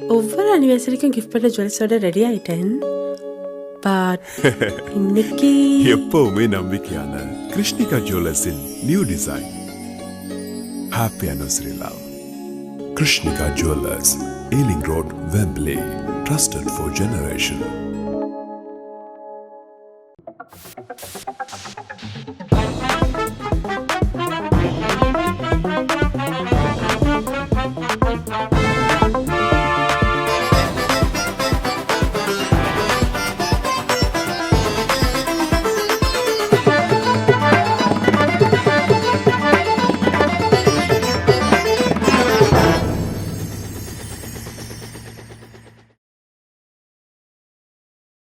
ஒவ்வொரு அனிவர்சரிக்கும் கிஃப்ட் பண்ண ஜுவல்ஸோட ரெடி ஆயிட்டேன். பட் இன்னைக்கு எப்பவுமே நம்பிக்கையான கிருஷ்ணிகா ஜுவல்லர்ஸின் new design. Happy anniversary love. Krishnika jewellers, Ealing Road, Wembley. Trusted for generation.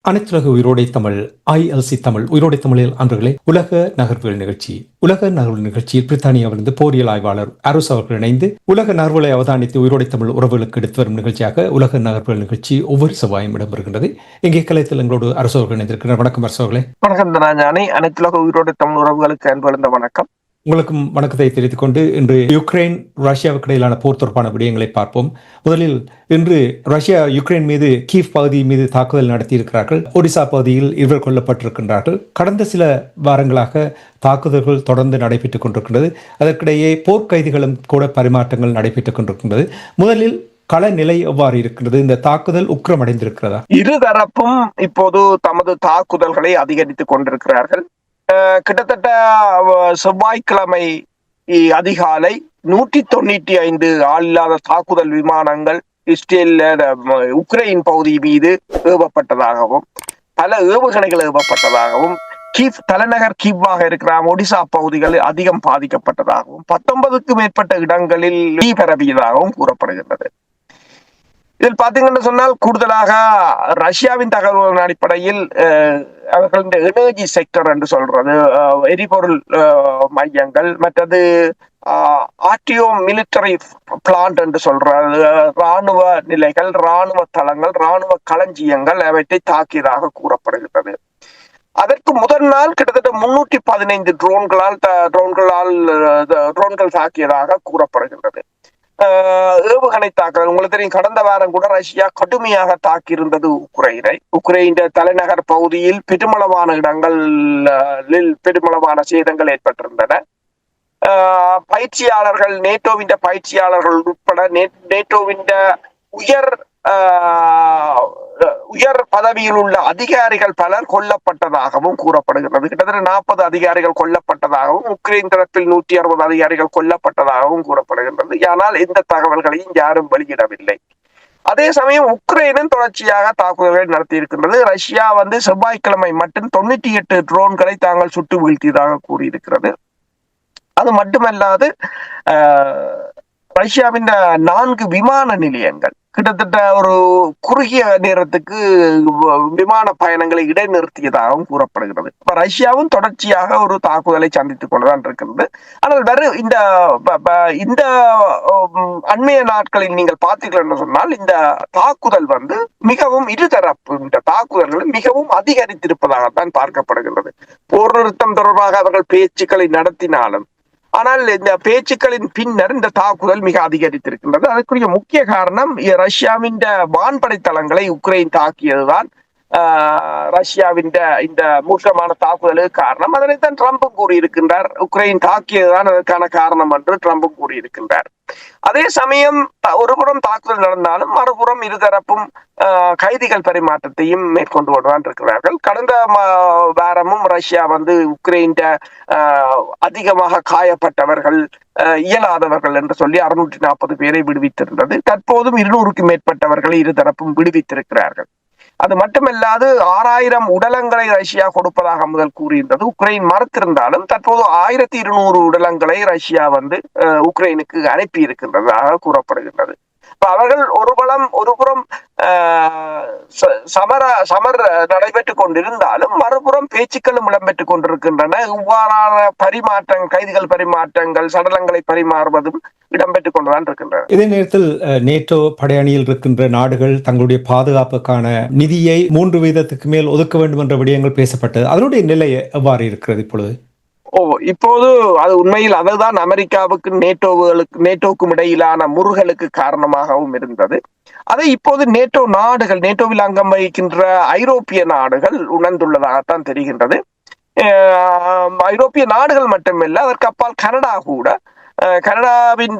அனைத்துலக உயிரோடை தமிழ் ILC தமிழ் உயிரோடை தமிழில் அன்பர்களே, உலக நகர்வுகள் நிகழ்ச்சி. உலக நகர்வுகள் நிகழ்ச்சியில் பிரித்தானியாவிலிருந்து போரியல் ஆய்வாளர் அருஸ் அவர்கள் இணைந்து உலக நகர்வுகளை அவதானித்து உயிரோடை தமிழ் உறவுகளுக்கு எடுத்து வரும் நிகழ்ச்சியாக உலக நகர்வுகள் நிகழ்ச்சி ஒவ்வொரு செவ்வாயும் இடம்பெறுகின்றது. இங்கே கலைத்தில் எங்களோடு அரசு அவர்கள் இணைந்திருக்கிறார். வணக்கம் அரசு அவர்களே. வணக்கம் தனாஞானி. அனைத்துலக உயிரோடை தமிழ் உறவுகளுக்கு அன்பளிந்த வணக்கம். உங்களுக்கும் வணக்கத்தை தெரிவித்துக் கொண்டு இன்று யுக்ரைன் ரஷ்யாவுக்கு இடையிலான போர் தொடர்பான விடயங்களை பார்ப்போம். முதலில் இன்று ரஷ்யா யுக்ரைன் மீது கீவ் பகுதி மீது தாக்குதல் நடத்தியிருக்கிறார்கள். ஒடிசா பகுதியில் இருவர் கொல்லப்பட்டிருக்கின்றார்கள். கடந்த சில வாரங்களாக தாக்குதல்கள் தொடர்ந்து நடைபெற்றுக் கொண்டிருக்கின்றது. அதற்கிடையே போர்க்கைதிகளும் கூட பரிமாற்றங்கள் நடைபெற்றுக் கொண்டிருக்கின்றது. முதலில் கள நிலை எவ்வாறு இருக்கிறது? இந்த தாக்குதல் உக்கிரமடைந்திருக்கிறதா? இருதரப்பும் இப்போது தமது தாக்குதல்களை அதிகரித்துக் கொண்டிருக்கிறார்கள். கிட்டத்தட்ட செவ்வாய்க்கிழமை அதிகாலை 195 ஆளில்லாத தாக்குதல் விமானங்கள் இஸ்ரேல் உக்ரைன் பகுதி மீது ஏவப்பட்டதாகவும் பல ஏவுகணைகள் ஏவப்பட்டதாகவும் கீவ் தலைநகர் கீவாக இருக்கிற ஒடிசா பகுதிகள் அதிகம் பாதிக்கப்பட்டதாகவும் 19க்கும் மேற்பட்ட இடங்களில் தீ பரவியதாகவும் கூறப்படுகின்றது. இதில் பார்த்தீங்கன்னு சொன்னால் கூடுதலாக ரஷ்யாவின் தகவல்களின் அடிப்படையில் அவர்கள் இந்த எனர்ஜி செக்டர் என்று சொல்றது, எரிபொருள் மையங்கள், மற்றது ஆர்டிஓ மிலிட்டரி பிளான்ட் என்று சொல்றது, இராணுவ நிலைகள், இராணுவ தளங்கள், இராணுவ களஞ்சியங்கள் அவற்றை தாக்கியதாக கூறப்படுகிறது. அதற்கு முதல் நாள் கிட்டத்தட்ட 315 ட்ரோன்கள் தாக்கியதாக கூறப்படுகின்றது. ஏவுகணை தாக்குதல் உங்களுக்கு தெரியும். கடந்த வாரம் கூட ரஷ்யா கடுமையாக தாக்கியிருந்தது உக்ரைன் தலைநகர் பகுதியில் பெருமளவான இடங்களில் பெருமளவான சேதங்கள் ஏற்பட்டிருந்தன. பயிற்சியாளர்கள், நேட்டோவின் பயிற்சியாளர்கள் உட்பட நேட்டோவின் உயர் பதவியில் உள்ள அதிகாரிகள் பலர் கொல்லப்பட்டதாகவும் கூறப்படுகிறது. கிட்டத்தட்ட 40 அதிகாரிகள் கொல்லப்பட்டதாகவும் உக்ரைன் தரப்பில் 160 அதிகாரிகள் கொல்லப்பட்டதாகவும் கூறப்படுகின்றது. ஆனால் இந்த தகவல்களையும் யாரும் வெளியிடவில்லை. அதே சமயம் உக்ரைனும் தொடர்ச்சியாக தாக்குதல்களை நடத்தி இருக்கின்றது. ரஷ்யா செவ்வாய்க்கிழமை மட்டும் 98 ட்ரோன்களை தாங்கள் சுட்டு வீழ்த்தியதாக கூறியிருக்கிறது. அது மட்டுமல்லாது ரஷ்யாவின் 4 விமான நிலையங்கள் கிட்டத்தட்ட ஒரு குறுகிய நேரத்துக்கு விமான பயணங்களை இடைநிறுத்தியதாகவும் கூறப்படுகிறது. இப்ப ரஷ்யாவும் தொடர்ச்சியாக ஒரு தாக்குதலை சந்தித்துக் கொண்டுதான் இருக்கிறது. ஆனால் வெறும் இந்த அண்மைய நாட்களில் நீங்கள் பார்த்தீர்கள் என்று சொன்னால் இந்த தாக்குதல் மிகவும் இருதரப்பு இந்த தாக்குதல்கள் மிகவும் அதிகரித்திருப்பதாகத்தான் பார்க்கப்படுகிறது. போர் நிறுத்தம் தொடர்பாக அவர்கள் பேச்சுக்களை நடத்தினாலும் ஆனால் இந்த பேச்சுக்களின் பின்னர் இந்த தாக்குதல் மிக அதிகரித்திருக்கின்றது. அதற்குரிய முக்கிய காரணம் ரஷ்யாவின் வான்படை தளங்களை உக்ரைன் தாக்கியதுதான் ரஷ்யாவின் இந்த மூர்க்கமான தாக்குதலுக்கு காரணம். அதனைத்தான் ட்ரம்பும் கூறியிருக்கின்றார். உக்ரைன் தாக்கியதுதான் அதற்கான காரணம் என்று ட்ரம்பும் கூறியிருக்கின்றார். அதே சமயம் ஒருபுறம் தாக்குதல் நடந்தாலும் மறுபுறம் இருதரப்பும் கைதிகள் பரிமாற்றத்தையும் மேற்கொண்டு கொண்டுதான் இருக்கிறார்கள். கடந்த வாரமும் ரஷ்யா உக்ரைன் அதிகமாக காயப்பட்டவர்கள், இயலாதவர்கள் என்று சொல்லி 640 பேரை விடுவித்திருந்தது. தற்போதும் 200க்கும் மேற்பட்டவர்களை இருதரப்பும் விடுவித்திருக்கிறார்கள். அது மட்டுமல்லாது 6000 உடலங்களை ரஷ்யா கொடுப்பதாக முதல் கூறியிருந்தது. உக்ரைன் மறுத்திருந்தாலும் தற்போது 1200 உடலங்களை ரஷ்யா உக்ரைனுக்கு அனுப்பி இருக்கின்றதாக கூறப்படுகின்றது. அவர்கள் ஒருபுறம் சமர் நடைபெற்றுக் கொண்டிருந்தாலும் மறுபுறம் பேச்சுக்களும் இடம்பெற்றுக் கொண்டிருக்கின்றன. இவ்வாறான கைதிகள் பரிமாற்றங்கள், சடலங்களை பரிமாறுவதும் இடம்பெற்றுக் கொண்டுதான் இருக்கின்றன. இதே நேரத்தில் நேட்டோ படையணியில் இருக்கின்ற நாடுகள் தங்களுடைய பாதுகாப்புக்கான நிதியை 3% மேல் ஒதுக்க வேண்டும் என்ற விடயங்கள் பேசப்பட்டது. அதனுடைய நிலை எவ்வாறு இருக்கிறது இப்பொழுது? ஓ, இப்போது அது உண்மையில் அதுதான் அமெரிக்காவுக்கு நேட்டோவுக்கும் இடையிலான முறுகலுக்கு காரணமாகவும் இருந்தது. அதை இப்போது நேட்டோவில் அங்கம் வகிக்கின்ற ஐரோப்பிய நாடுகள் உணர்ந்துள்ளதாகத்தான் தெரிகின்றது. ஐரோப்பிய நாடுகள் மட்டுமில்ல, அதற்கு அப்பால் கனடா கூட. கனடாவின்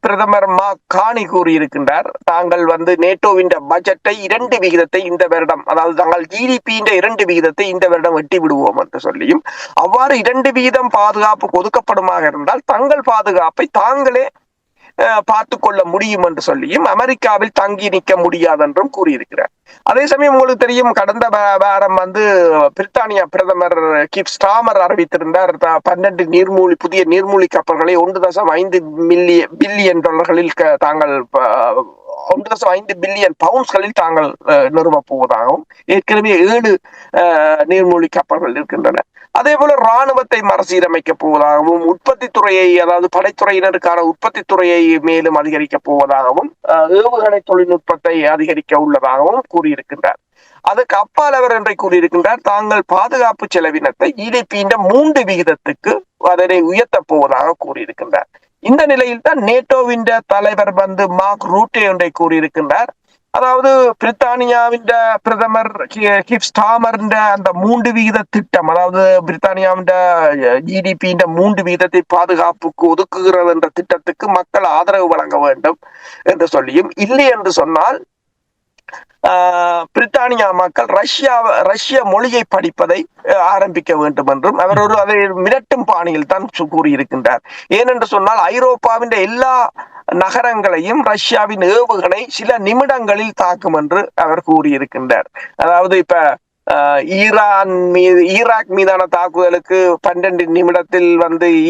பிரதமர் மார்க் கார்னி கூறியிருக்கின்றார், தாங்கள் நேட்டோவின் பட்ஜெட்டை 2% இந்த வருடம், அதாவது தங்கள் ஜிடிபியின் 2% இந்த வருடம் வெட்டி விடுவோம் என்று சொல்லியும், அவ்வாறு 2% பாதுகாப்பு ஒதுக்கப்படுமாக இருந்தால் தங்கள் பாதுகாப்பை தாங்களே பார்த்து கொள்ள முடியும் என்று சொல்லியும் அமெரிக்காவில் தங்கி நிற்க முடியாது என்றும் கூறியிருக்கிறார். அதே சமயம் உங்களுக்கு தெரியும், கடந்த வாரம் பிரித்தானியா பிரதமர் கீப் ஸ்டாமர் அறிவித்திருந்தார் 12 புதிய நீர்மூழ்கி கப்பல்களை 1.5 பில்லியன் டாலர்களில் தாங்கள் 1.5 பில்லியன் பவுண்ட்ஸ்களில் தாங்கள் நிறுவப் போவதாகவும், ஏற்கனவே 7 நீர்மூழ்கி கப்பல்கள் இருக்கின்றன. அதே போல ராணுவத்தை மறுசீரமைக்க போவதாகவும், உற்பத்தி துறையை, அதாவது படைத்துறையினருக்கான உற்பத்தி துறையை மேலும் அதிகரிக்கப் போவதாகவும், ஏவுகணை தொழில்நுட்பத்தை அதிகரிக்க உள்ளதாகவும் கூறியிருக்கின்றார். அதுக்கு அப்பால் அவர் என்றை கூறியிருக்கின்றார், தாங்கள் பாதுகாப்பு செலவினத்தை ஜிடிபியின் 3% அதனை உயர்த்தப் போவதாக கூறியிருக்கின்றார். இந்த நிலையில் தான் நேட்டோவின் தலைவர் மார்க் ரூட்டே ஒன்றை கூறியிருக்கின்றார். அதாவது பிரித்தானியாவின் பிரதமர் கீப் ஸ்டாமர் அந்த 3% திட்டம், அதாவது பிரித்தானியாவின் ஜிடிபியின் 3% பாதுகாப்புக்கு ஒதுக்குகிறது என்ற திட்டத்துக்கு மக்கள் ஆதரவு வழங்க வேண்டும் என்று சொல்லியும், இல்லை என்று சொன்னால் பிரித்தானியா மக்கள் ரஷ்ய மொழியை படிப்பதை ஆரம்பிக்க வேண்டும் என்றும் அவர் அதை மிரட்டும் பாணியில் தான் கூறியிருக்கின்றார். ஏனென்று சொன்னால் ஐரோப்பாவின் எல்லா நகரங்களையும் ரஷ்யாவின் ஏவுகணை சில நிமிடங்களில் தாக்கும் என்று அவர் கூறியிருக்கின்றார். அதாவது இப்ப ஈராக் மீதான தாக்குதலுக்கு 12 நிமிடத்தில்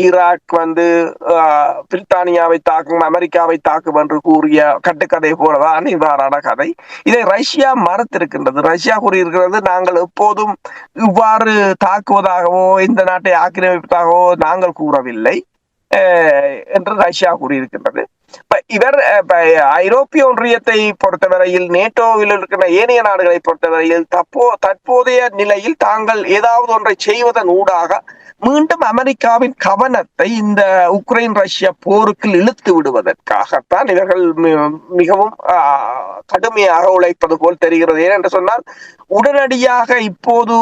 ஈராக் பிரித்தானியாவை தாக்கும், அமெரிக்காவை தாக்கும் என்று கூறிய கட்டுக்கதை போலதான் இவ்வாறான கதை. இதை ரஷ்யா மறுத்திருக்கின்றது. ரஷ்யா கூறியிருக்கிறது, நாங்கள் எப்போதும் இவ்வாறு தாக்குவதாகவோ இந்த நாட்டை ஆக்கிரமிப்பதாகவோ நாங்கள் கூறவில்லை என்று ரஷ்யா கூறியிருக்கின்றது. இவர் ஐரோப்பிய ஒன்றியத்தை பொறுத்தவரையில், நேட்டோவில் இருக்கிற ஏனைய நாடுகளை பொறுத்தவரையில் தற்போதைய நிலையில் தாங்கள் ஏதாவது ஒன்றை செய்வதன் ஊடாக மீண்டும் அமெரிக்காவின் கவனத்தை இந்த உக்ரைன் ரஷ்யா போருக்கு இழுத்து விடுவதற்காகத்தான் இவர்கள் மிகவும் கடுமையாக உழைப்பது போல் தெரிகிறது. ஏனென்று சொன்னால், உடனடியாக இப்போது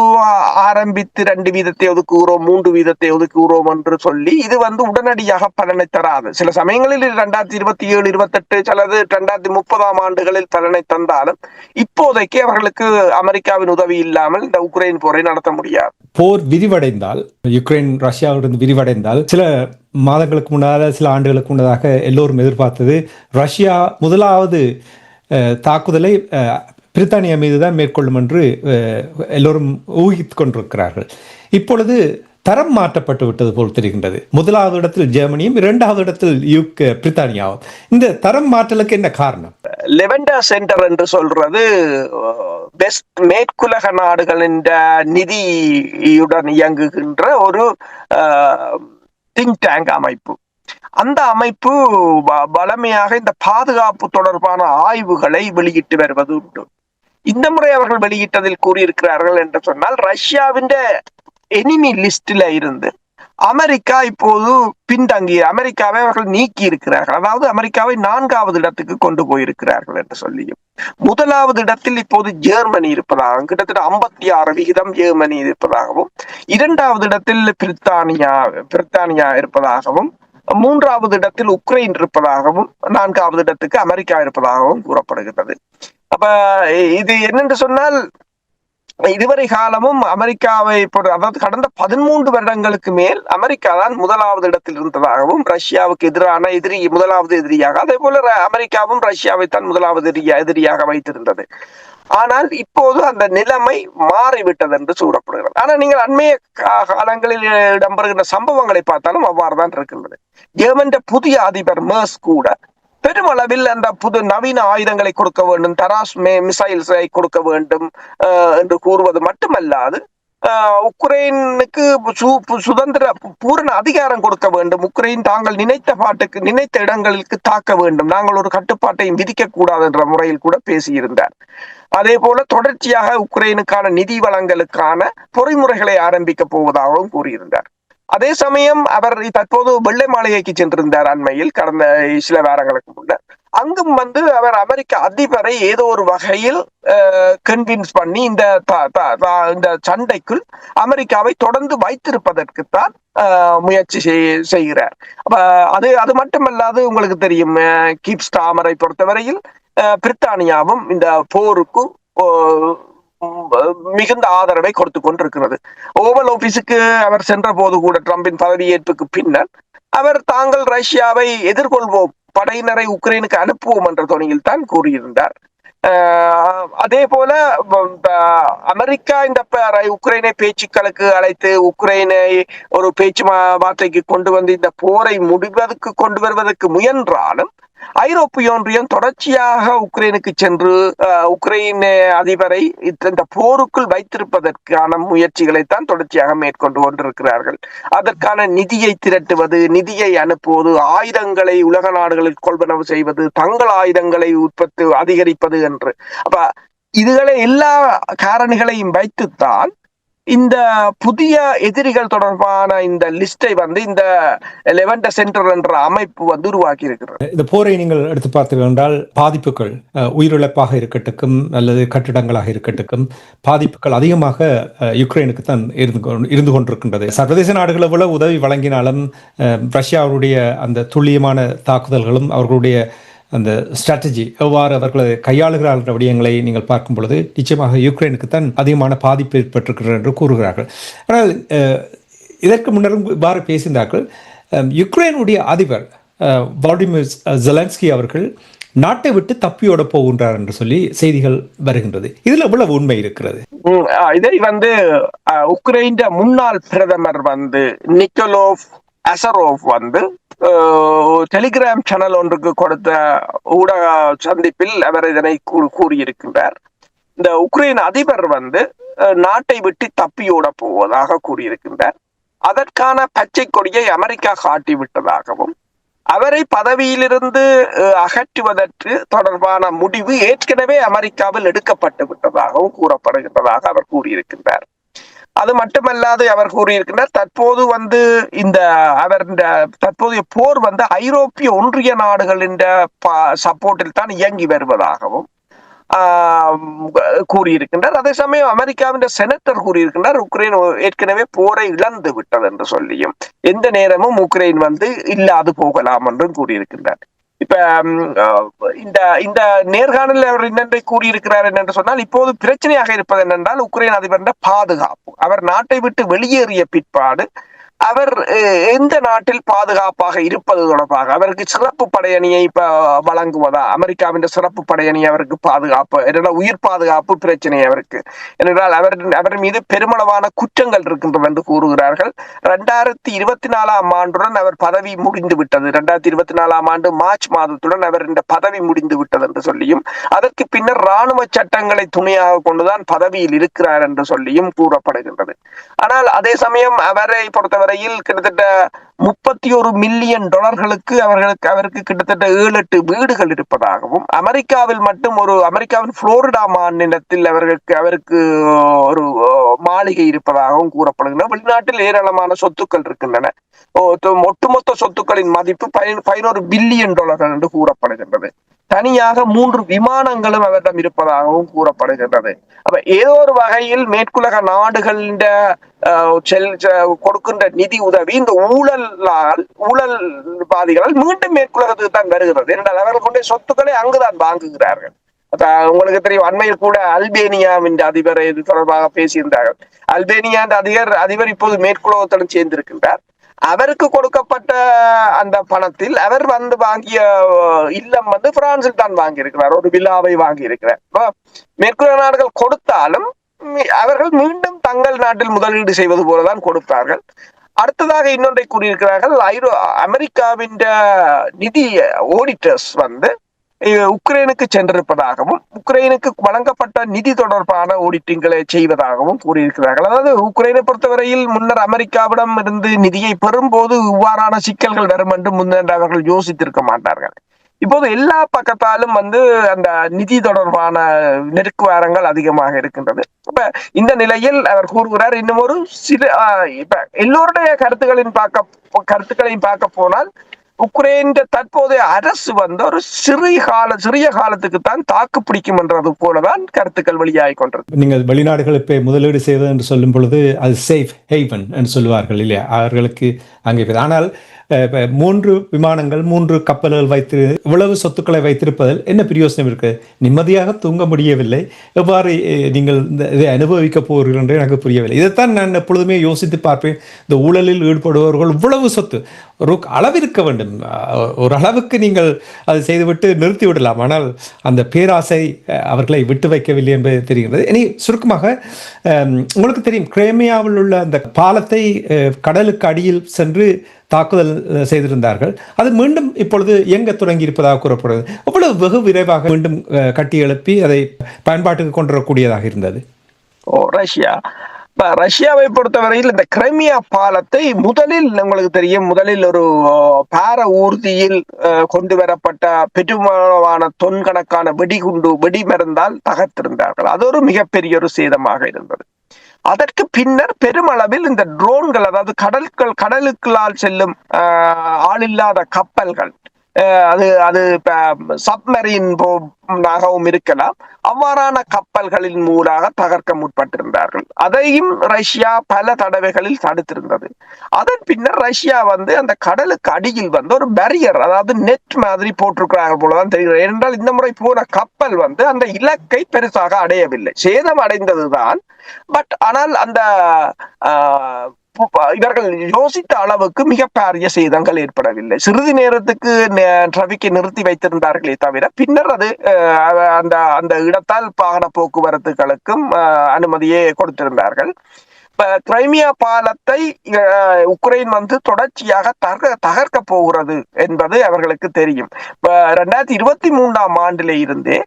ஆரம்பித்து 2% ஒதுக்குகிறோம், 3% ஒதுக்குகிறோம் என்று சொல்லி இது உடனடியாக பலனை தராது. சில சமயங்களில் 2027, 28, சிலது 2030 ஆண்டுகளில் பலனை தந்தாலும் இப்போதைக்கு அவர்களுக்கு அமெரிக்காவின் உதவி இல்லாமல் இந்த உக்ரைன் போரை நடத்த முடியாது. போர் விரிவடைந்தால், யுக்ரைன் ரஷ்யாவிலிருந்து விரிவடைந்தால், சில மாதங்களுக்கு முன்னதாக, சில ஆண்டுகளுக்கு முன்னதாக எல்லோரும் எதிர்பார்த்தது ரஷ்யா முதலாவது தாக்குதலை பிரித்தானியா மீதுதான் மேற்கொள்ளும் என்று எல்லோரும் ஊகித்துக் கொண்டிருக்கிறார்கள். இப்பொழுது தரம் மாற்றப்பட்டு விட்டது போல் தெரிகின்றது. முதலாவது இடத்தில் ஜெர்மனியும், 2வது இடத்தில் பிரித்தானியாவும். இந்த தரம் மாற்றலுக்கு என்ன காரணம்? லெவண்டர் சென்டர் என்று சொல்றது மேற்குலக நாடுகளின் நிதியுடன் இயங்குகின்ற ஒரு திங்க் டேங்க் அமைப்பு. அந்த அமைப்பு வளமையாக இந்த பாதுகாப்பு தொடர்பான ஆய்வுகளை வெளியிட்டு வருவது உண்டு. இந்த முறை அவர்கள் வெளியிட்டதில் கூறியிருக்கிறார்கள் என்று சொன்னால், ரஷ்யாவின் எனிமி லிஸ்டில் இருந்து அமெரிக்கா இப்போது அமெரிக்காவை அவர்கள் நீக்கி இருக்கிறார்கள். அதாவது அமெரிக்காவை 4வது இடத்துக்கு கொண்டு போயிருக்கிறார்கள் என்று சொல்லியும், 1வது இடத்தில் இப்போது ஜெர்மனி இருப்பதாகவும், கிட்டத்தட்ட 56% ஜெர்மனி இருப்பதாகவும், 2வது இடத்தில் பிரித்தானியா இருப்பதாகவும், 3வது இடத்தில் உக்ரைன் இருப்பதாகவும், 4வது இடத்துக்கு அமெரிக்கா இருப்பதாகவும் கூறப்படுகிறது. அப்ப இது என்னென்று சொன்னால், இதுவரை காலமும் அமெரிக்காவை, அதாவது கடந்த 13 வருடங்களுக்கு மேல் அமெரிக்கா தான் 1வது இடத்தில் இருந்ததாகவும், ரஷ்யாவுக்கு எதிரான முதலாவது எதிரியாக, அதே போல அமெரிக்காவும் ரஷ்யாவை தான் 1வது எதிரியாக வைத்திருந்தது. ஆனால் இப்போது அந்த நிலைமை மாறிவிட்டது என்று கூறப்படுகிறது. ஆனால் நீங்கள் அண்மைய காலங்களில் இடம்பெறுகின்ற சம்பவங்களை பார்த்தாலும் அவ்வாறுதான் இருக்கின்றது. ஜெர்மன் புதிய அதிபர் மெர்ஸ் கூட பெருமளவில் அந்த புது நவீன ஆயுதங்களை கொடுக்க வேண்டும், தராஸ் மிசைல்ஸை கொடுக்க வேண்டும் என்று கூறுவது மட்டுமல்லாது, உக்ரைனுக்கு சுதந்திர பூரண அதிகாரம் கொடுக்க வேண்டும், உக்ரைன் தாங்கள் நினைத்த இடங்களுக்கு தாக்க வேண்டும், நாங்கள் ஒரு கட்டுப்பாட்டையும் விதிக்க கூடாது என்ற முறையில் கூட பேசியிருந்தார். அதே போல தொடர்ச்சியாக உக்ரைனுக்கான நிதி வழங்கலுக்கான பொறிமுறைகளை ஆரம்பிக்க போவதாகவும் கூறியிருந்தார். அதே சமயம் அவர் தற்போது வெள்ளை மாளிகைக்கு சென்றிருந்தார் அண்மையில் கடந்த சில வாரங்களுக்கு முன்னர். அங்கும் அவர் அமெரிக்க அதிபரை ஏதோ ஒரு வகையில் கன்வின்ஸ் பண்ணி இந்த சண்டைக்குள் அமெரிக்காவை தொடர்ந்து வைத்திருப்பதற்குத்தான் முயற்சி செய்கிறார். அது மட்டுமல்லாது உங்களுக்கு தெரியும், கீப் ஸ்டாமரை பொறுத்தவரையில் பிரித்தானியாவும் இந்த போருக்கு மிகுந்த ஆதரவை கொடுத்து கொண்டிருக்கிறது. ஓவல் ஆபீஸுக்கு அவர் சென்ற போது கூட ட்ரம்பின் பதவியேற்புக்கு பின்னர் அவர் தாங்கள் ரஷ்யாவை எதிர்கொள்வோம், படையினரை உக்ரைனுக்கு அனுப்புவோம் என்ற தொனியில் தான் கூறியிருந்தார். அதே போல அமெரிக்கா இந்த உக்ரைனை பேச்சுக்களுக்கு அழைத்து உக்ரைனை ஒரு பேச்சு வார்த்தைக்கு கொண்டு வந்து இந்த போரை கொண்டு வருவதற்கு முயன்றாலும் ஐரோப்பிய ஒன்றியம் தொடர்ச்சியாக உக்ரைனுக்கு சென்று உக்ரைன் அதிபரை இந்த போருக்குள் வைத்திருப்பதற்கான முயற்சிகளைத்தான் தொடர்ச்சியாக மேற்கொண்டு கொண்டிருக்கிறார்கள். அதற்கான நிதியை திரட்டுவது, நிதியை அனுப்புவது, ஆயுதங்களை உலக நாடுகளில் கொள்வனவு செய்வது, தங்கள் ஆயுதங்களை உற்பத்தி அதிகரிப்பது என்று இதுகளை எல்லா காரணிகளையும் வைத்துத்தான் இந்த புதிய எதிரிகள் தொடர்பான இந்த லிஸ்டை இந்த லெவன்ட் சென்டர் என்ற அமைப்பு உருவாக்கி இருக்கிறது. இந்த போரை நீங்கள் எடுத்து பார்த்தீர்கள் என்றால் பாதிப்புகள் உயிரிழப்பாக இருக்கட்டும் அல்லது கட்டிடங்களாக இருக்கட்டும் பாதிப்புகள் அதிகமாக யுக்ரைனுக்கு தான் இருந்து கொண்டிருக்கின்றது. சர்வதேச நாடுகள் எவ்வளவு உதவி வழங்கினாலும் ரஷ்யாவுடைய அந்த துல்லியமான தாக்குதல்களும் அவர்களுடைய அந்த ஸ்ட்ராட்டஜி எவ்வாறு அவர்களை கையாளுகிறார்கள் விடயங்களை நீங்கள் பார்க்கும் பொழுது நிச்சயமாக யுக்ரைனுக்கு தான் அதிகமான பாதிப்பு ஏற்பட்டிருக்கிறது என்று கூறுகிறார்கள். ஆனால் இதற்கு முன்னரும் இவ்வாறு பேசினார்கள். யுக்ரைனுடைய அதிபர் வாலடிமிர் ஜெலன்ஸ்கி அவர்கள் நாட்டை விட்டு தப்பியோட போகின்றார் என்று சொல்லி செய்திகள் வருகின்றது. இதுல எவ்வளவு உண்மை இருக்கிறது? இதை உக்ரைன் முன்னாள் பிரதமர் நிக்கோலோவ் அசரோவ் டெலிகிராம் சேனல் ஒன்றுக்கு கொடுத்த ஊடக சந்திப்பில் அவர் இதனை கூறியிருக்கின்றார். இந்த உக்ரைன் அதிபர் நாட்டை விட்டு தப்பியோட போவதாக கூறியிருக்கின்றார். அதற்கான பச்சை கொடியை அமெரிக்கா காட்டிவிட்டதாகவும் அவரை பதவியிலிருந்து அகற்றுவதற்கு தொடர்பான முடிவு ஏற்கனவே அமெரிக்காவில் எடுக்கப்பட்டு விட்டதாகவும் கூறப்படுகின்றதாக அவர் கூறியிருக்கின்றார். அது மட்டுமல்லாது அவர் கூறியிருக்கின்றார், தற்போது இந்த தற்போதைய போர் ஐரோப்பிய ஒன்றிய நாடுகளின் சப்போர்ட்டில் தான் இயங்கி வருவதாகவும் கூறியிருக்கின்றார். அதே சமயம் அமெரிக்காவின் செனட்டர் கூறியிருக்கின்றார், உக்ரைன் ஏற்கனவே போரை இழந்து விட்டது என்று சொல்லியும் எந்த நேரமும் உக்ரைன் இல்லாது போகலாம் என்றும் கூறியிருக்கின்றார். இப்ப இந்த நேர்காணலில் அவர் என்னென்றை கூறியிருக்கிறார் என்று சொன்னால், இப்போது பிரச்சனையாக இருப்பது என்னென்றால் உக்ரைன் அதிபர் பாதுகாப்பு. அவர் நாட்டை விட்டு வெளியேறிய பிற்பாடு அவர் எந்த நாட்டில் பாதுகாப்பாக இருப்பது தொடர்பாக அவருக்கு சிறப்பு படையணியை வழங்குவதா, அமெரிக்காவின் சிறப்பு படையணி அவருக்கு பாதுகாப்பு, உயிர் பாதுகாப்பு பிரச்சனை அவருக்கு என்றால் அவர் மீது பெருமளவான குற்றங்கள் இருக்கின்றது என்று கூறுகிறார்கள். 2024 ஆண்டுடன் அவர் பதவி முடிந்து விட்டது. 2024 ஆண்டு மார்ச் மாதத்துடன் அவர் இந்த பதவி முடிந்து விட்டது என்று சொல்லியும் அதற்கு பின்னர் இராணுவ சட்டங்களை துணையாக கொண்டுதான் பதவியில் இருக்கிறார் என்று சொல்லியும் கூறப்படுகின்றது. ஆனால் அதே சமயம் அவரை பொறுத்தவரை கிட்டத்தட்ட $31 மில்லியன் அவருக்கு கிட்டத்தட்ட 7-8 வீடுகள் இருப்பதாகவும் அமெரிக்காவில் மட்டும் அமெரிக்காவின் புளோரிடா மாநிலத்தில் அவருக்கு ஒரு மாளிகை இருப்பதாகவும் கூறப்படுகின்றன. வெளிநாட்டில் ஏராளமான சொத்துக்கள் இருக்கின்றன. ஒட்டுமொத்த சொத்துக்களின் மதிப்பு $11 பில்லியன் என்று கூறப்படுகின்றது. தனியாக 3 விமானங்களும் அவரிடம் இருப்பதாகவும் கூறப்படுகின்றது. அப்ப ஏதோ ஒரு வகையில் மேற்குலக நாடுகளின் கொடுக்கின்ற நிதி உதவி இந்த ஊழல்வாதிகளால் மீண்டும் மேற்குலகத்துக்கு தான் வருகிறது என்றால் அவர்களுடைய சொத்துக்களை அங்குதான் வாங்குகிறார்கள். உங்களுக்கு தெரியும், அண்மையில் கூட அல்பேனியாவின் அதிபர் இது தொடர்பாக பேசியிருந்தார்கள். அல்பேனியா அதிபர் இப்போது மேற்குலகத்துடன் சேர்ந்திருக்கின்றார். அவருக்கு கொடுக்கப்பட்ட அந்த பணத்தில் அவர் வாங்கிய இல்லம் பிரான்சில் தான் வாங்கியிருக்கிறார், ஒரு வில்லாவை வாங்கியிருக்கிறார். மேற்குலக நாடுகள் கொடுத்தாலும் அவர்கள் மீண்டும் தங்கள் நாட்டில் முதலீடு செய்வது போலதான் கொடுப்பார்கள். அடுத்ததாக இன்னொன்றை கூறியிருக்கிறார்கள், அமெரிக்காவின் நிதி ஆடிட்டர்ஸ் உக்ரைனுக்கு சென்றிருப்பதாகவும் உக்ரைனுக்கு வழங்கப்பட்ட நிதி தொடர்பான ஆடிட்டிங்களை செய்வதாகவும் கூறியிருக்கிறார்கள். அதாவது உக்ரைனை பொறுத்தவரையில் முன்னர் அமெரிக்காவிடம் இருந்து நிதியை பெறும்போது இவ்வாறான சிக்கல்கள் வரும் என்று முன்னர் அவர்கள் யோசித்திருக்க மாட்டார்கள். இப்போது எல்லா பக்கத்தாலும் அந்த நிதி தொடர்பான நெருக்குவாரங்கள் அதிகமாக இருக்கின்றது. இப்ப இந்த நிலையில் அவர் கூறுகிறார், இன்னும் ஒரு சில இப்ப எல்லோருடைய கருத்துக்களையும் பார்க்க போனால் உக்ரைன் தற்போதைய அரசு ஒரு சிறிய காலத்துக்கு தான் தாக்கு பிடிக்கும் என்றது போலதான் கருத்துக்கள் வெளியாகி கொண்டது. நீங்கள் வெளிநாடுகளுக்கு முதலீடு செய்வது என்று சொல்லும் பொழுது அது சேஃப் ஹேவன் என்று சொல்லுவார்கள் இல்லையா, அவர்களுக்கு அங்கே. ஆனால் 3 விமானங்கள் 3 கப்பல்கள் வைத்து இவ்வளவு சொத்துக்களை வைத்திருப்பதில் என்ன பிரயோசனம் இருக்கு? நிம்மதியாக தூங்க முடியவில்லை. எவ்வாறு நீங்கள் இதை அனுபவிக்க போகிறீர்கள் என்று எனக்கு புரியவில்லை. இதைத்தான் நான் எப்பொழுதுமே யோசித்து பார்ப்பேன். இந்த ஊழலில் ஈடுபடுபவர்கள் இவ்வளவு சொத்து ஒரு அளவு இருக்க வேண்டும். ஒரு அளவுக்கு நீங்கள் அதை செய்துவிட்டு நிறுத்தி விடலாம். ஆனால் அந்த பேராசை அவர்களை விட்டு வைக்கவில்லை என்பது தெரிகிறது. இனி சுருக்கமாக உங்களுக்கு தெரியும், கிரைமியாவில் உள்ள அந்த பாலத்தை கடலுக்கு அடியில் சென்று தாக்குதல் செய்திருந்தார்கள். அது மீண்டும் இப்பொழுது இயங்க தொடங்கி இருப்பதாக கூறப்படுகிறது. அவ்வளவு வெகு விரைவாக மீண்டும் கட்டி எழுப்பி அதை பயன்பாட்டுக்கு கொண்டு வரக்கூடியதாக இருந்தது. ரஷ்யாவை பொறுத்தவரையில் இந்த கிரைமியா பாலத்தை உங்களுக்கு தெரியும், முதலில் ஒரு பார ஊர்தியில் கொண்டு வரப்பட்ட பெருமளவான தொன்கணக்கான வெடிமருந்தால் தகர்த்திருந்தார்கள். அது ஒரு மிகப்பெரிய ஒரு சேதமாக இருந்தது. அதற்கு பின்னர் பெருமளவில் இந்த ட்ரோன்கள், அதாவது கடலுக்குள்ளால் செல்லும் ஆளில்லாத கப்பல்கள், அது சப்மரீனாகவும் இருக்கலாம், அவ்வாறான கப்பல்களின் மூலமாக தகர்க்க முற்பட்டிருந்தார்கள். அதையும் ரஷ்யா பல தடவைகளில் தடுத்திருந்தது. அதன் பின்னர் ரஷ்யா அந்த கடலுக்கு அடியில் ஒரு பேரியர், அதாவது நெட் மாதிரி போட்டிருக்கிறாங்க போலதான் தெரிகிறது. ஏனென்றால் இந்த முறை போன கப்பல் அந்த இலக்கை பெருசாக அடையவில்லை, சேதம் அடைந்ததுதான். பட் ஆனால் இவர்கள் யோசித்த அளவுக்கு மிக பாரிய சேதங்கள் ஏற்படவில்லை. சிறிது நேரத்துக்கு டிராபிக்கை நிறுத்தி வைத்திருந்தார்களே தவிர பின்னர் அது அந்த இடத்தால் வாகன போக்குவரத்துகளுக்கும் அனுமதியை கொடுத்திருந்தார்கள். கிரைமியா பாலத்தை உக்ரைன் தொடர்ச்சியாக தகர்க்க போகிறது என்பது அவர்களுக்கு தெரியும். 2023ஆம் ஆண்டிலே இருந்தே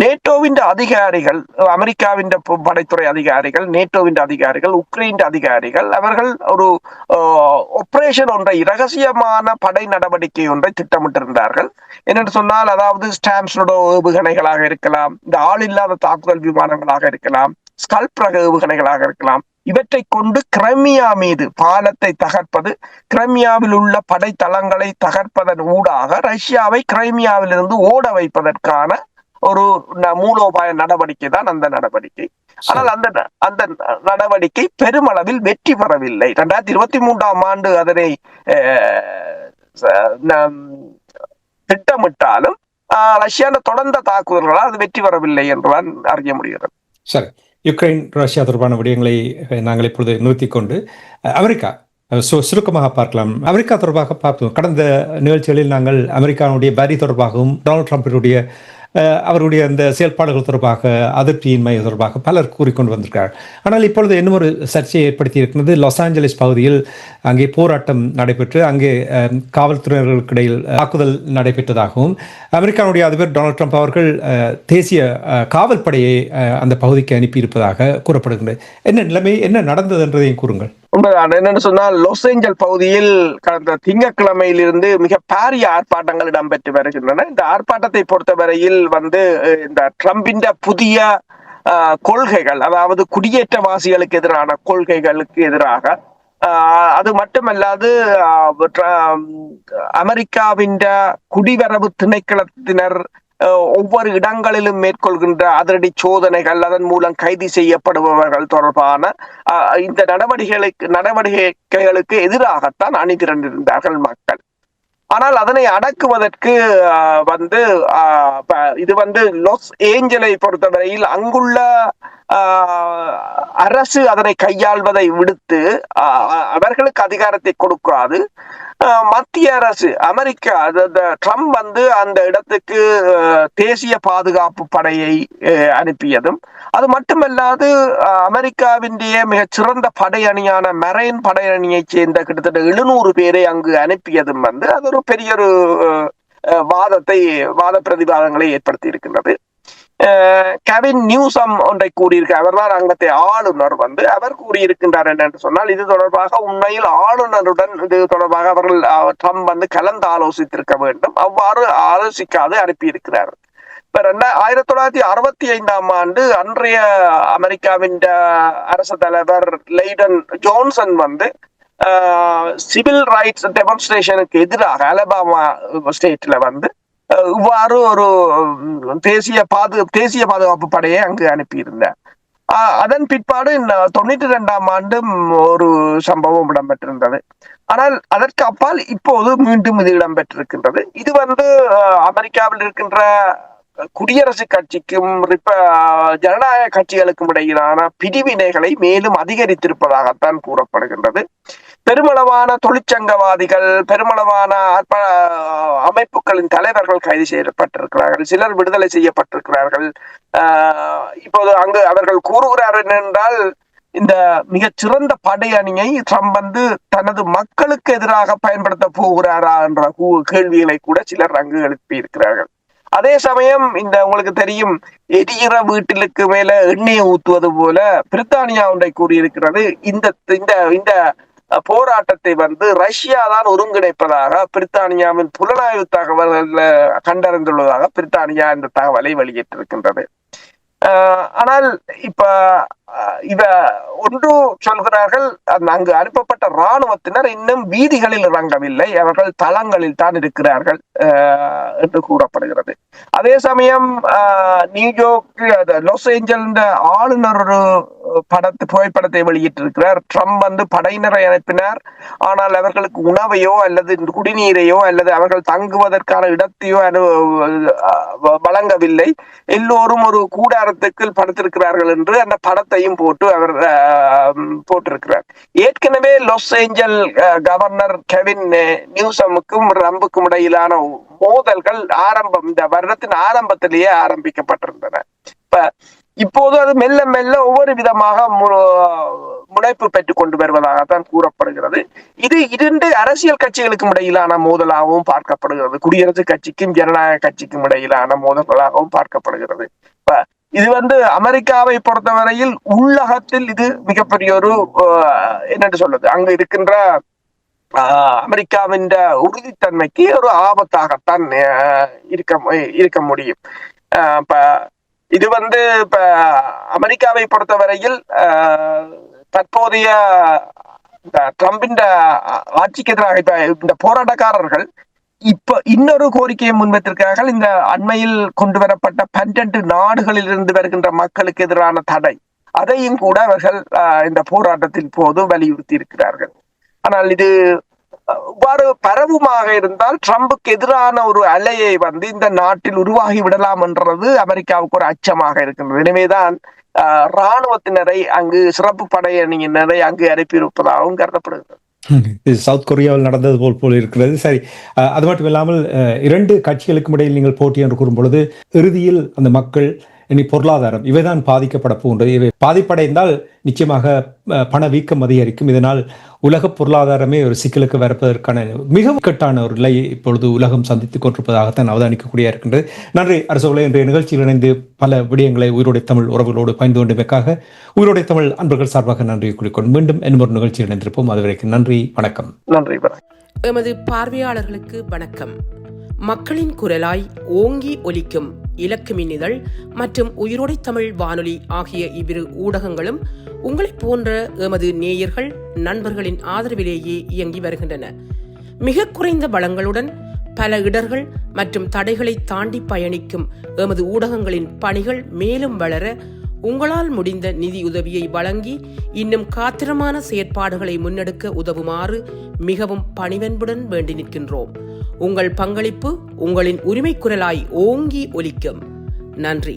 நேட்டோவின் அதிகாரிகள், அமெரிக்காவின் படைத்துறை அதிகாரிகள், நேட்டோவின் அதிகாரிகள், உக்ரைன் அதிகாரிகள், அவர்கள் ஒரு ஆபரேஷன் ஒன்றை, இரகசியமான படை நடவடிக்கை ஒன்றை திட்டமிட்டிருந்தார்கள். என்னென்று சொன்னால், அதாவது ஸ்டாம்ஸ்னோட ஏவுகணைகளாக இருக்கலாம், இந்த ஆளில்லாத தாக்குதல் விமானங்களாக இருக்கலாம், ஸ்கல்ப் ரக ஏவுகணைகளாக இருக்கலாம், இவற்றை கொண்டு கிரைமியா மீது பாலத்தை தகர்ப்பது, கிரைமியாவில் உள்ள படைத்தளங்களை தகர்ப்பதன் ஊடாக ரஷ்யாவை கிரைமியாவிலிருந்து ஓட வைப்பதற்கான ஒரு மூலோபாய நடவடிக்கை தான் அந்த நடவடிக்கை. ஆனால் அந்த நடவடிக்கை பெருமளவில் வெற்றி பெறவில்லை. 2023ஆம் ஆண்டு அதனை திட்டமிட்டாலும் ரஷ்யாவில் தொடர்ந்த தாக்குதல்களால் அது வெற்றி பெறவில்லை என்றுதான் அறிய முடிகிறது. சரி, யுக்ரைன் ரஷ்யா தொடர்பான விடயங்களை நாங்கள் இப்பொழுது நிறுத்திக் கொண்டு அமெரிக்கா சுருக்கமாக பார்க்கலாம். அமெரிக்கா தொடர்பாக பார்த்தோம். கடந்த நிகழ்ச்சிகளில் நாங்கள் அமெரிக்காவுடைய வரி தொடர்பாகவும் டொனால்ட் ட்ரம்பினுடைய அவருடைய அந்த செயல்பாடுகள் தொடர்பாக, அதிருப்தியின்மை தொடர்பாக பலர் கூறிக்கொண்டு வந்திருக்கிறார். ஆனால் இப்பொழுது இன்னும் ஒரு சர்ச்சையை ஏற்படுத்தி இருக்கிறது. லாஸ் ஏஞ்சலிஸ் பகுதியில் அங்கே போராட்டம் நடைபெற்று அங்கே காவல்துறையினர்களுக்கு இடையில் தாக்குதல் நடைபெற்றதாகவும், அமெரிக்காவுடைய அதிபர் டொனால்ட் ட்ரம்ப் அவர்கள் தேசிய காவல் படையை அந்த பகுதிக்கு அனுப்பியிருப்பதாக கூறப்படுகிறது. என்ன நிலைமை, என்ன நடந்தது என்றதையும் கூறுங்கள். உண்மைதான். என்னன்னு சொன்னால், லாஸ் ஏஞ்சல் பகுதியில் கடந்த திங்கட்கிழமையிலிருந்து மிக பாரிய ஆர்ப்பாட்டங்கள் இடம்பெற்று வருகின்றன. இந்த ஆர்ப்பாட்டத்தை பொறுத்தவரையில் இந்த ட்ரம்பின் புதிய கொள்கைகள், அதாவது குடியேற்றவாசிகளுக்கு எதிரான கொள்கைகளுக்கு எதிராக, அது மட்டுமல்லாது அமெரிக்காவின் குடிவரவு திணைக்களத்தினர் ஒவ்வொரு இடங்களிலும் மேற்கொள்கின்ற அதிரடி சோதனைகள், அதன் மூலம் கைது செய்யப்படுபவர்கள் தொடர்பான இந்த நடவடிக்கைகளுக்கு எதிராகத்தான் அணிதிரண்டிருந்தார்கள் மக்கள். ஆனால் அதனை அடக்குவதற்கு இது லாஸ் ஏஞ்சலை பொறுத்தவரையில் அங்குள்ள அரசு அதனை கையாள்வதை விடுத்து அவர்களுக்கு அதிகாரத்தை கொடுக்காது. மத்திய அரசு, அமெரிக்கா, ட்ரம்ப் அந்த இடத்துக்கு தேசிய பாதுகாப்பு படையை அனுப்பியதும், அது மட்டுமல்லாது அமெரிக்காவினுடைய மிகச்சிறந்த படையணியான மெரைன் படையணியை சேர்ந்த கிட்டத்தட்ட 700 பேரை அங்கு அனுப்பியதும் அது ஒரு பெரிய ஒரு வாத பிரதிவாதங்களை ஏற்படுத்தி இருக்கின்றது. கெவின் நியூசம் ஒன்றை கூறியிருக்கிறார். அவர்தான் அங்கத்தை ஆளுநர். அவர் கூறியிருக்கின்றார் என்னென்று சொன்னால், இது தொடர்பாக உண்மையில் ஆளுநருடன் இது தொடர்பாக அவர்கள் ட்ரம்ப் கலந்து ஆலோசித்திருக்க வேண்டும். அவ்வாறு ஆலோசிக்காது அனுப்பியிருக்கிறார். 1965 அன்றைய அமெரிக்காவின் அரசு தலைவர் லைடன் ஜோன்சன் சிவில் ரைட்ஸ் டெமான்ஸ்ட்ரேஷனுக்கு எதிராக அலபாமா ஸ்டேட்ல இவ்வாறு ஒரு தேசிய பாதுகாப்பு படையை அங்கு அனுப்பியிருந்தார். அதன் பிற்பாடு 92 ஒரு சம்பவம் இடம்பெற்றிருந்தது. ஆனால் அதற்கு அப்பால் இப்போது மீண்டும் இது இடம்பெற்றிருக்கின்றது. இது அமெரிக்காவில் இருக்கின்ற குடியரசுக் கட்சிக்கும் ஜனநாயக கட்சிகளுக்கும் இடையிலான பிரிவினைகளை மேலும் அதிகரித்திருப்பதாகத்தான் கூறப்படுகின்றது. பெருமளவான தொழிற்சங்கவாதிகள், பெருமளவான அமைப்புகளின் தலைவர்கள் கைது செய்யப்பட்டிருக்கிறார்கள். சிலர் விடுதலை செய்யப்பட்டிருக்கிறார்கள். இப்போது அங்கு அவர்கள் கூறுகிறார்கள் என்றால், இந்த மிகச் சிறந்த படை அணியை ட்ரம்ப் தனது மக்களுக்கு எதிராக பயன்படுத்த போகிறாரா என்ற கேள்விகளை கூட சிலர் அங்கு எழுப்பியிருக்கிறார்கள். அதே சமயம் உங்களுக்கு தெரியும், எரிகிற வீட்டிலுக்கு மேல எண்ணெயை ஊத்துவது போல பிரித்தானியா ஒன்றை கூறியிருக்கிறது. இந்த போராட்டத்தை ரஷ்யா தான் ஒருங்கிணைப்பதாக பிரித்தானியாவின் புலனாய்வு தகவல்கள் கண்டறிந்துள்ளதாக பிரித்தானியா இந்த தகவலை வெளியிட்டிருக்கின்றது. ஆனால் இப்ப ஒன்று சொல்கிறார்கள், அங்கு அனுப்பப்பட்ட இராணுவத்தினர் இன்னும் வீதிகளில் இறங்கவில்லை, அவர்கள் தளங்களில் தான் இருக்கிறார்கள் என்று கூறப்படுகிறது. அதே சமயம் நியூயார்க், லாஸ் ஏஞ்சல்ஸ் ஆளுநர் ஒரு புகைப்படத்தை வெளியிட்டிருக்கிறார். ட்ரம்ப் படையினரை அனுப்பினார், ஆனால் அவர்களுக்கு உணவையோ அல்லது குடிநீரையோ அல்லது அவர்கள் தங்குவதற்கான இடத்தையோ வழங்கவில்லை. எல்லோரும் ஒரு கூடாரத்துக்கு படுத்திருக்கிறார்கள் என்று அந்த படத்தையும் போட்டு அவர் போட்டிருக்கிறார். ஏற்கனவே லாஸ் ஏஞ்சல் கவர்னர் கெவின் நியூசமுக்கும் ட்ரம்புக்கும் இடையிலான மோதல்கள் இந்த வருடத்தின் ஆரம்பத்திலேயே ஆரம்பிக்கப்பட்டிருந்தன. இப்போது அது மெல்ல மெல்ல ஒவ்வொரு விதமாக முனைப்பு பெற்றுக் கொண்டு வருவதாகத்தான் கூறப்படுகிறது. இது 2 அரசியல் கட்சிகளுக்கும் இடையிலான மோதலாகவும் பார்க்கப்படுகிறது. குடியரசுக் கட்சிக்கும் ஜனநாயக கட்சிக்கும் இடையிலான மோதல்களாகவும் பார்க்கப்படுகிறது. இது அமெரிக்காவை பொறுத்தவரையில் உள்ளகத்தில் இது மிகப்பெரிய ஒரு என்னென்று சொல்றது, அங்கு இருக்கின்ற அமெரிக்காவின் உறுதித்தன்மைக்கு ஒரு ஆபத்தாகத்தான் இருக்க முடியும். இது இப்ப அமெரிக்காவை பொறுத்தவரையில் தற்போதைய ட்ரம்பின் ஆட்சிக்கு எதிராக இந்த போராட்டக்காரர்கள் இப்ப இன்னொரு கோரிக்கையை முன்வைத்திருக்கிறார்கள். இந்த அண்மையில் கொண்டு வரப்பட்ட 12 நாடுகளில் இருந்து வருகின்ற மக்களுக்கு எதிரான தடை, அதையும் கூட அவர்கள் இந்த போராட்டத்தின் போது வலியுறுத்தி இருக்கிறார்கள். ஆனால் இது இவ்வாறு பரவுமாக இருந்தால் ட்ரம்புக்கு எதிரான ஒரு அலையை இந்த நாட்டில் உருவாகி விடலாம் என்றது அமெரிக்காவுக்கு ஒரு அச்சமாக இருக்கின்றது. எனவேதான் இராணுவத்தினரை அங்கு சிறப்பு படையணியினரை அங்கு அனுப்பியிருப்பதாகவும் கருதப்படுகிறது. சவுத் கொரியாவில் நடந்தது போல் இருக்கிறது. சரி, அது மட்டும் இல்லாமல் 2 கட்சிகளுக்கும் இடையில் நீங்கள் போட்டி என்று கூறும் பொழுது இறுதியில் அந்த மக்கள் இனி பொருளாதாரம் இவைதான் பாதிக்கப்பட போகின்றது. இவை பாதிப்படைந்தால் நிச்சயமாக பணவீக்கம் அதிகரிக்கும். இதனால் உலக பொருளாதாரமே ஒரு சிக்கலுக்கு வரப்பதற்கான மிக கட்டான ஒரு நிலையை இப்பொழுது உலகம் சந்தித்துக் கொண்டிருப்பதாகத்தான் அவதானிக்கக்கூடிய இருக்கின்றது. நன்றி அரசுகளே. இன்றைய நிகழ்ச்சியில் இணைந்து பல விடயங்களை உயிரோடை தமிழ் உறவுகளோடு பயந்து கொண்டமைக்காக உயிரோடை தமிழ் அன்பர்கள் சார்பாக நன்றியை கூறிக்கொண்டு மீண்டும் இன்னொரு நிகழ்ச்சியில் இணைந்திருப்போம். அதுவரைக்கும் நன்றி, வணக்கம். நன்றி. எமது பார்வையாளர்களுக்கு வணக்கம். மக்களின் குரலாய் ஓங்கி ஒலிக்கும் இலக்கு மின்னிதழ் மற்றும் உயிரோடை தமிழ் வானொலி ஆகிய இவ்விரு ஊடகங்களும் உங்களைப் போன்ற எமது நேயர்கள் நண்பர்களின் ஆதரவிலேயே இயங்கி வருகின்றன. மிக குறைந்த வளங்களுடன் பல இடர்கள் மற்றும் தடைகளை தாண்டி பயணிக்கும் எமது ஊடகங்களின் பணிகள் மேலும் வளர உங்களால் முடிந்த நிதியுதவியை வழங்கி இன்னும் காத்திரமான செயற்பாடுகளை முன்னெடுக்க உதவுமாறு மிகவும் பணிவன்புடன் வேண்டி நிற்கின்றோம். உங்கள் பங்களிப்பு உங்களின் உரிமை குரலாய் ஓங்கி ஒலிக்கும். நன்றி.